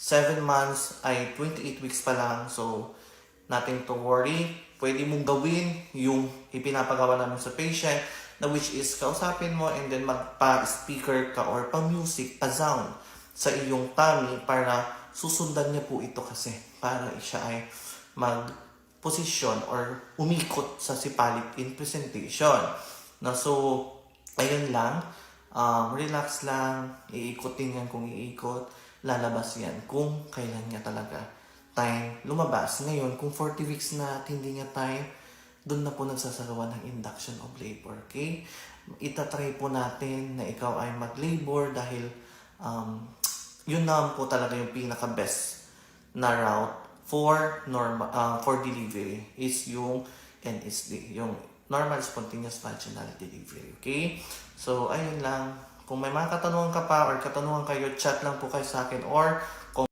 7 months ay 28 weeks pa lang. So, nothing to worry. Pwede mong gawin yung ipinapagawa namin sa patient na which is kausapin mo and then magpa-speaker ka or pa-music, pa-sound sa iyong tummy para susundan niya po ito kasi para siya ay mag-position or umikot sa sipalit in presentation. No, so, ayun lang. Relax lang. Iikotin yan kung iikot. Lalabas yan kung kailan niya talaga time lumabas. Ngayon, kung 40 weeks na at hindi niya time, doon na po nagsasagawa ng induction of labor. Okay? Itatry po natin na ikaw ay mag-labor dahil yun na po talaga yung pinaka-best na route for delivery is yung NSD, yung normal spontaneous vaginal delivery. Okay? So, ayun lang. Kung may mga katanungan ka pa or katanungan kayo, chat lang po kayo sa akin or